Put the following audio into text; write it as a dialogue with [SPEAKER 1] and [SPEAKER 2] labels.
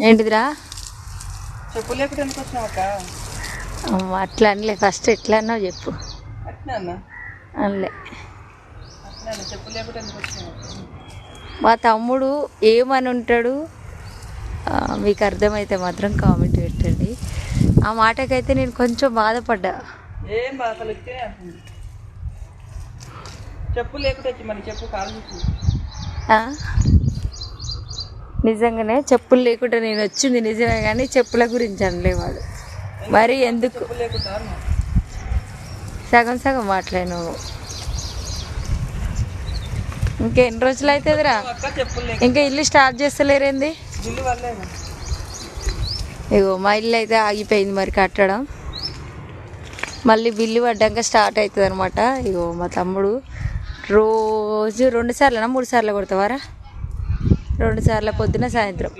[SPEAKER 1] ఏంటిదిరా?
[SPEAKER 2] చెప్పు లేకుండా ఎందుకు వచ్చినావు అక్క?
[SPEAKER 1] అట్లా అనలే, ఫస్ట్ ఎట్లా అన్నావు చెప్పు.
[SPEAKER 2] అట్లా అన్న
[SPEAKER 1] అనలే.
[SPEAKER 2] అట్లా చెప్పు లేకుండా ఎందుకు వచ్చినావు?
[SPEAKER 1] మా తమ్ముడు ఏమని ఉంటాడు మీకు అర్థమైతే మాత్రం కామెంట్ పెట్టండి. ఆ మాటకైతే నేను కొంచెం బాధపడ్డా.
[SPEAKER 2] ఏం అసలు ఇచ్చే అంటుంది. చెప్పు లేకుండా వచ్చి మరి చెప్పు కాలు
[SPEAKER 1] నిజంగానే చెప్పులు లేకుండా నేను వచ్చింది నిజమే, కానీ చెప్పుల గురించి అనలేవాడు. మరి ఎందుకు
[SPEAKER 2] చెప్పు లేకుండా
[SPEAKER 1] సగం సగం మాట్లాడినావు. ఇంకెన్ని రోజులు అవుతుందిరా?
[SPEAKER 2] అక్క చెప్పులు
[SPEAKER 1] ఇంకా ఇల్లు స్టార్ట్ చేస్తలేరేంది?
[SPEAKER 2] బిల్లు వల్లేదు.
[SPEAKER 1] ఇగో మా ఇల్లు అయితే ఆగిపోయింది మరి కట్టడం. మళ్ళీ బిల్లు పడ్డాక స్టార్ట్ అవుతుంది అనమాట. ఇగో మా తమ్ముడు రోజు 2 సార్లు 3 సార్లు కొడతావారా? 2 సార్లు పొద్దున సాయంత్రం.